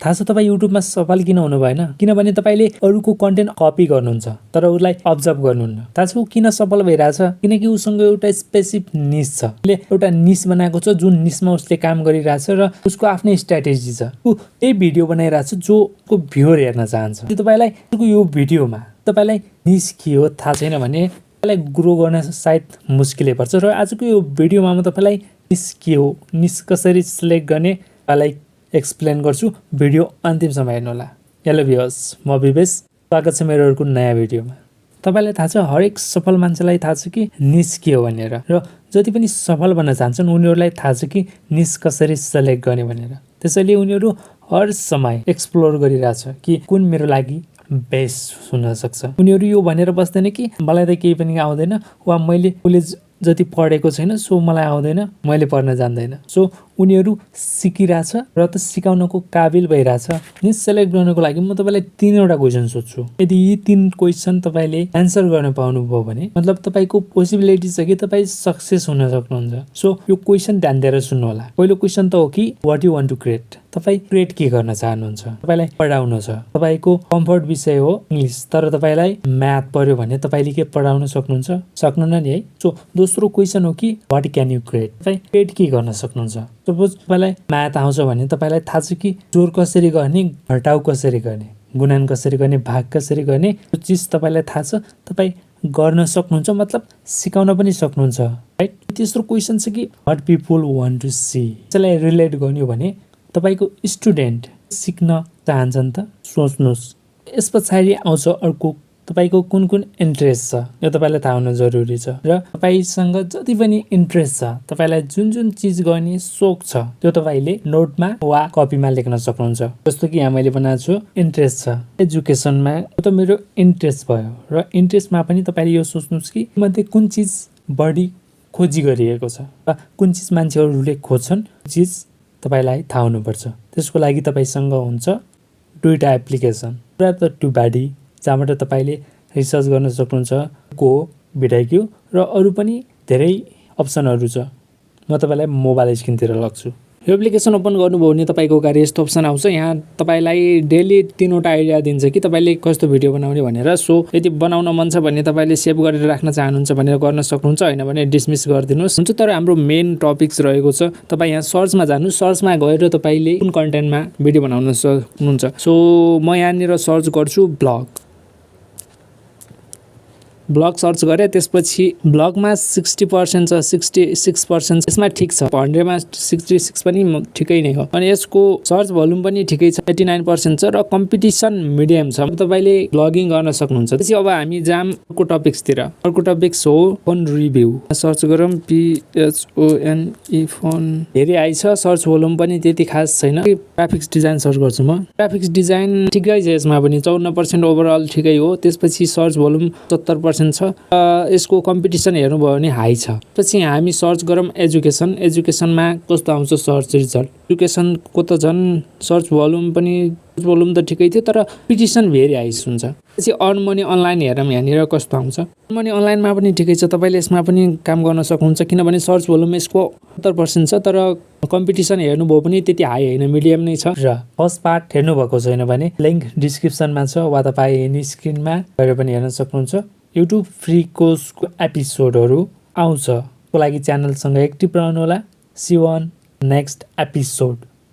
थाहा छ तपाईँ युट्युबमा सफल किन हुनु भएन? किनभने तपाईँले अरूको कन्टेन्ट कपी गर्नुहुन्छ तर उसलाई अब्जर्भ गर्नुहुन्न। थाहा छ ऊ किन सफल भइरहेछ? किनकि उसँग एउटा स्पेसिफिक निश छ। उसले एउटा निश बनाएको छ जुन निशमा उसले काम गरिरहेछ र उसको आफ्नै स्ट्र्याटेजी छ। ऊ त्यही भिडियो बनाइरहेछ जो को भ्युअर हेर्न चाहन्छ। तपाईँलाई यो भिडियोमा तपाईँलाई निश के हो थाहा छैन भने तपाईँलाई ग्रो गर्न सायद मुस्किलै पर्छ। र आजको यो भिडियोमा म तपाईँलाई निश के हो, निश कसरी सिलेक्ट गर्ने तपाईँलाई एक्सप्लेन गर्छु। भिडियो अन्तिमसम्म हेर्नुहोला। हेलो भ्युअर्स, म विवेश, स्वागत छ मेरो अर्को नयाँ भिडियोमा। तपाईँलाई थाहा छ हरेक सफल मान्छेलाई थाहा छ कि निश के हो भनेर, र जति पनि सफल बन्न चाहन्छन् उनीहरूलाई थाहा छ कि निश कसरी सिलेक्ट गर्ने भनेर। त्यसैले उनीहरू हर समय एक्सप्लोर गरिरहेछ कि कुन मेरो लागि बेस्ट हुन सक्छ। उनीहरू यो भनेर बस्दैन कि मलाई त केही पनि आउँदैन वा मैले जति पढेको छैन सो मलाई आउँदैन, मैले पढ्न जान्दैन। सो उनीहरू सिकिरहेछ र त सिकाउनको काबिल भइरहेछ। निश सेलेक्ट गर्नको लागि म तपाईँलाई 3वटा क्वेसन सोध्छु। यदि यी 3 क्वेसन तपाईँले एन्सर गर्न पाउनुभयो भने मतलब तपाईँको पोसिबिलिटी छ कि तपाईँ सक्सेस हुन सक्नुहुन्छ। सो यो क्वेसन ध्यान दिएर सुन्नु होला। पहिलो क्वेसन त हो कि what you want to create. तपाईँ क्रिएट के गर्न चाहनुहुन्छ? तपाईँलाई पढाउनु छ, तपाईँको कम्फर्ट विषय हो इङ्ग्लिस, तर तपाईँलाई म्याथ पर्यो भने तपाईँले के पढाउन सक्नुहुन्छ? सक्नुहुन्न नि है। सो दोस्रो क्वेसन हो कि वाट क्यान यु क्रिएट। तपाईँ क्रिएट के गर्न सक्नुहुन्छ? सपोज तपाईँलाई म्याथ आउँछ भने तपाईँलाई थाहा छ कि जोड कसरी गर्ने, घटाउ कसरी गर्ने, गुणन कसरी गर्ने, भाग कसरी गर्ने, यो चिज तपाईँलाई थाहा छ, तपाईँ गर्न सक्नुहुन्छ, मतलब सिकाउन पनि सक्नुहुन्छ, राइट। तेस्रो क्वेसन छ कि what people want to see. त्यसलाई रिलेट गर्ने भने तपाईँको स्टुडेन्ट सिक्न चाहन्छन् त, सोच्नुहोस्। यस पछाडि आउँछ अर्को तपाईँको कुन कुन इन्ट्रेस्ट छ, यो तपाईँलाई थाहा हुनु जरुरी छ। र तपाईँसँग जति पनि इन्ट्रेस्ट छ, तपाईँलाई जुन जुन चिज गर्ने सोख छ, त्यो तपाईँले नोटमा वा कपीमा लेख्न सक्नुहुन्छ। जस्तो कि यहाँ मैले बनाएको छु इन्ट्रेस्ट छ एजुकेसनमा, त मेरो इन्ट्रेस्ट भयो। र इन्ट्रेस्टमा पनि तपाईँले यो सोच्नुहोस् कि मध्ये कुन चिज बढी खोजी गरिएको छ वा कुन चिज मान्छेहरूले खोज्छन्, चिज तपाईँलाई थाहा हुनुपर्छ। त्यसको लागि तपाईँसँग हुन्छ 2टा एप्लिकेसन, र त टुबाडी जहाँबाट तपाईँले रिसर्च गर्न सक्नुहुन्छ, को भिडाइक्यू र अरू पनि धेरै अप्सनहरू छ। म तपाईँलाई मोबाइल स्क्रिनतिर लग्छु। यो एप्लिकेसन ओपन गर्नुभयो भने तपाईँको अगाडि यस्तो अप्सन आउँछ। यहाँ तपाईँलाई डेली 3वटा आइडिया दिन्छ कि तपाईँले कस्तो भिडियो बनाउने भनेर। सो यदि बनाउन मन छ भने तपाईँले सेभ गरेर राख्न चाहनुहुन्छ भनेर गर्न सक्नुहुन्छ, होइन भने डिसमिस गरिदिनुहोस् हुन्छ। तर हाम्रो मेन टपिक्स रहेको छ। तपाईँ यहाँ सर्चमा जानुहोस्, सर्चमा गएर तपाईँले कुन कन्टेन्टमा भिडियो बनाउन सक्नुहुन्छ। सो म यहाँनिर सर्च गर्छु ब्लग सर्च गरेँ। त्यसपछि ब्लगमा 60% छ, 66% यसमा ठिक छ, 100मा 66 पनि ठिकै नै हो। अनि यसको सर्च भोल्युम पनि ठिकै छ, 89% छ, र कम्पिटिसन मिडियम छ। तपाईँले ब्लगिङ गर्न सक्नुहुन्छ। त्यसपछि अब हामी जाम अर्को टपिक्सतिर। अर्को टपिक्स हो फोन रिभ्यू। सर्च गरौँ PHONE फोन। धेरै आइ छ, सर्च भोल्युम पनि त्यति खास छैन। ग्राफिक्स डिजाइन सर्च गर्छु म। ग्राफिक्स डिजाइन ठिकै छ, यसमा पनि 54% ओभरअल ठिकै हो। त्यसपछि सर्च भोल्युम 70% छ। यसको कम्पिटिसन हेर्नुभयो भने हाई छ। पछि हामी सर्च गरौँ एजुकेसन। एजुकेसनमा कस्तो आउँछ सर्च रिजल्ट। एजुकेसनको त झन् सर्च भोल्युम त ठिकै थियो, तर कम्पिटिसन भेरी हाई हुन्छ। पछि अर्न मनी अनलाइन हेरौँ, यहाँनिर कस्तो आउँछ। अर्न मनी अनलाइनमा पनि ठिकै छ, तपाईँले यसमा पनि काम गर्न सक्नुहुन्छ। किनभने सर्च भोल्युम यसको 70% छ, तर कम्पिटिसन हेर्नुभयो पनि त्यति हाई होइन, मिडियम नै छ। र फर्स्ट पार्ट हेर्नुभएको छैन भने लिङ्क डिस्क्रिप्सनमा छ, वा तपाईँ एनी स्क्रिनमा गएर पनि हेर्न सक्नुहुन्छ। युट्युब फ्री कोर्सको एपिसोडहरू आउँछ, को लागि च्यानलसँग एक्टिभ रहनुहोला। See you on next episode.